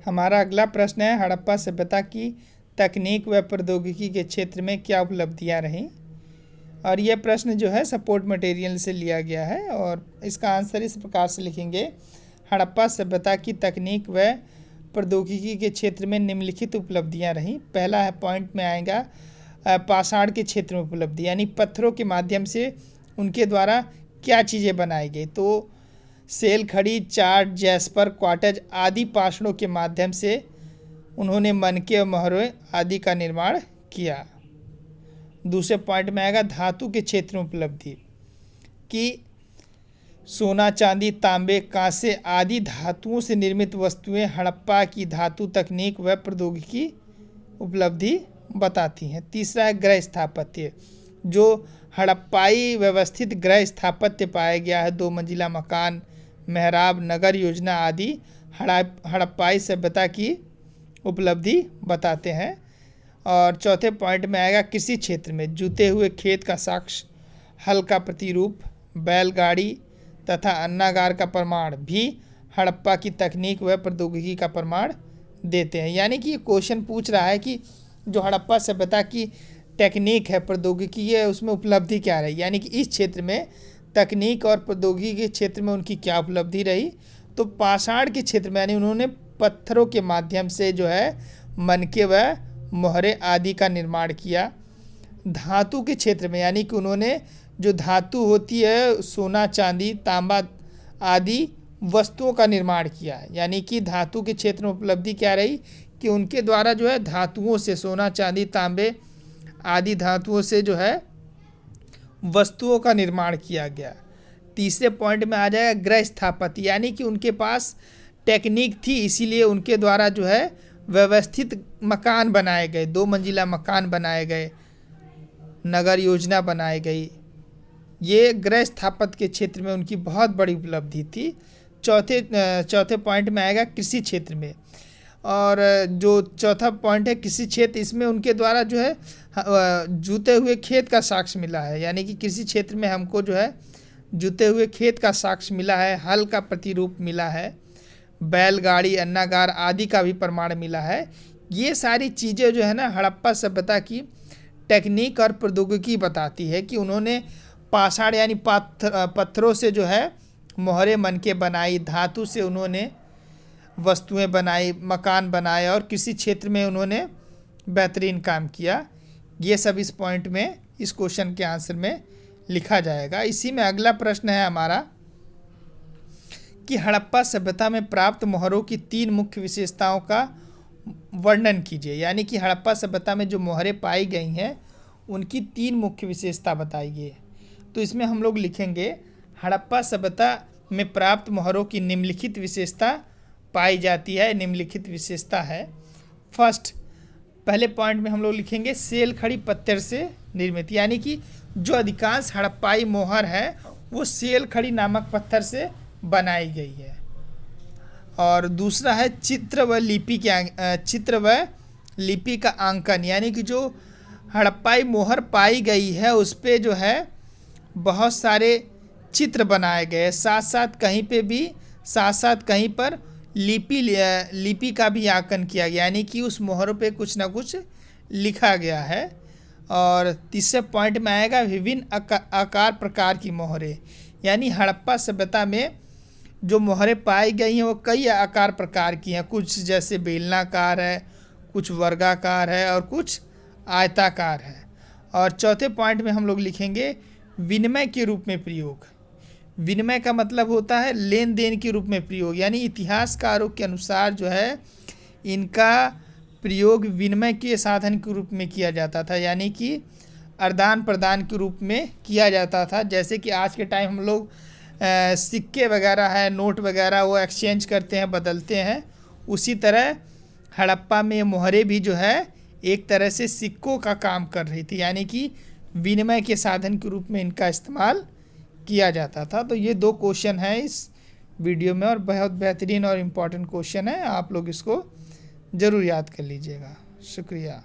हमारा अगला प्रश्न है, हड़प्पा सभ्यता की तकनीक व प्रौद्योगिकी के क्षेत्र में क्या उपलब्धियां रहीं। और यह प्रश्न जो है सपोर्ट मटेरियल से लिया गया है और इसका आंसर इस प्रकार से लिखेंगे, हड़प्पा सभ्यता की तकनीक व प्रौद्योगिकी के क्षेत्र में निम्नलिखित उपलब्धियां रहीं। पहला है पॉइंट में आएगा पाषाण के क्षेत्र में उपलब्धि, यानी पत्थरों के माध्यम से उनके द्वारा क्या चीज़ें बनाई गई। तो सेल खड़ी, चार्ट, जैस्पर, क्वार्ट्ज आदि पाषाणों के माध्यम से उन्होंने मनके और मोहरे आदि का निर्माण किया। दूसरे पॉइंट में आएगा धातु के क्षेत्र में उपलब्धि कि सोना, चांदी, तांबे, कांसे आदि धातुओं से निर्मित वस्तुएं हड़प्पा की धातु तकनीक व प्रौद्योगिकी उपलब्धि बताती हैं। तीसरा है गृह स्थापत्य, जो हड़प्पाई व्यवस्थित गृह स्थापत्य पाया गया है। 2 मंजिला मकान, मेहराब, नगर योजना आदि हड़प्पाई सभ्यता की उपलब्धि बताते हैं। और चौथे पॉइंट में आएगा कृषि क्षेत्र में जुते हुए खेत का साक्ष्य, हल का प्रतिरूप, बैलगाड़ी तथा अन्नागार का प्रमाण भी हड़प्पा की तकनीक व प्रौद्योगिकी का प्रमाण देते हैं। यानी कि ये क्वेश्चन पूछ रहा है कि जो हड़प्पा सभ्यता की टेक्निक है, प्रौद्योगिकी है, उसमें उपलब्धि क्या रही, यानी कि इस क्षेत्र में तकनीक और प्रौद्योगिकी के क्षेत्र में उनकी क्या उपलब्धि रही। तो पाषाण के क्षेत्र में यानी उन्होंने पत्थरों के माध्यम से जो है मनके व मोहरे आदि का निर्माण किया। धातु के क्षेत्र में यानी कि उन्होंने जो धातु होती है सोना, चांदी, तांबा आदि वस्तुओं का निर्माण किया। यानी कि धातु के क्षेत्र में उपलब्धि क्या रही कि उनके द्वारा जो है धातुओं से, सोना, चांदी, तांबे आदि धातुओं से जो है वस्तुओं का निर्माण किया गया। तीसरे पॉइंट में आ जाएगा गृह स्थापत्य, यानी कि उनके पास टेक्निक थी, इसीलिए उनके द्वारा जो है व्यवस्थित मकान बनाए गए, 2 मंजिला मकान बनाए गए, नगर योजना बनाई गई। ये गृह स्थापत्य के क्षेत्र में उनकी बहुत बड़ी उपलब्धि थी। चौथे पॉइंट में आएगा कृषि क्षेत्र में, और जो चौथा पॉइंट है कृषि क्षेत्र, इसमें उनके द्वारा जो है जुते हुए खेत का साक्ष्य मिला है। यानी कि कृषि क्षेत्र में हमको जो है जुते हुए खेत का साक्ष्य मिला है, हल का प्रतिरूप मिला है, बैलगाड़ी, अन्नागार आदि का भी प्रमाण मिला है। ये सारी चीज़ें जो है ना हड़प्पा सभ्यता की टेक्निक और प्रौद्योगिकी बताती है कि उन्होंने पाषाण यानी पत्थरों से जो है मोहरे मनके बनाई, धातु से उन्होंने वस्तुएं बनाई, मकान बनाए और कृषि क्षेत्र में उन्होंने बेहतरीन काम किया। ये सब इस पॉइंट में, इस क्वेश्चन के आंसर में लिखा जाएगा। इसी में अगला प्रश्न है हमारा कि हड़प्पा सभ्यता में प्राप्त मोहरों की 3 मुख्य विशेषताओं का वर्णन कीजिए। यानी कि हड़प्पा सभ्यता में जो मोहरें पाई गई हैं उनकी 3 मुख्य विशेषता बताइए। तो इसमें हम लोग लिखेंगे हड़प्पा सभ्यता में प्राप्त मोहरों की निम्नलिखित विशेषता पाई जाती है। निम्नलिखित विशेषता है, फर्स्ट, पहले पॉइंट में हम लोग लिखेंगे सेल खड़ी पत्थर से निर्मित, यानी कि जो अधिकांश हड़प्पाई मोहर है वो सेल खड़ी नामक पत्थर से बनाई गई है। और दूसरा है चित्र व लिपि का अंकन, यानी कि जो हड़प्पाई मोहर पाई गई है उस पे जो है बहुत सारे चित्र बनाए गए, साथ साथ कहीं पर लिपि का भी आंकन किया गया, यानी कि उस मोहरों पे कुछ ना कुछ लिखा गया है। और तीसरे पॉइंट में आएगा विभिन्न आकार प्रकार की मोहरें, यानी हड़प्पा सभ्यता में जो मोहरें पाई गई हैं वो कई आकार प्रकार की हैं, कुछ जैसे बेलनाकार है, कुछ वर्गाकार है और कुछ आयताकार है। और चौथे पॉइंट में हम लोग लिखेंगे विनिमय के रूप में प्रयोग। विनिमय का मतलब होता है लेन देन के रूप में प्रयोग, यानी इतिहासकारों के अनुसार जो है इनका प्रयोग विनिमय के साधन के रूप में किया जाता था, यानी कि आदान प्रदान के रूप में किया जाता था। जैसे कि आज के टाइम हम लोग सिक्के वगैरह है, नोट वगैरह वो एक्सचेंज करते हैं, बदलते हैं, उसी तरह हड़प्पा में मोहरें भी जो है एक तरह से सिक्कों का काम कर रही थी, यानी कि विनिमय के साधन के रूप में इनका इस्तेमाल किया जाता था। तो ये 2 क्वेश्चन हैं इस वीडियो में और बहुत बेहतरीन और इम्पॉर्टेंट क्वेश्चन है, आप लोग इसको ज़रूर याद कर लीजिएगा। शुक्रिया।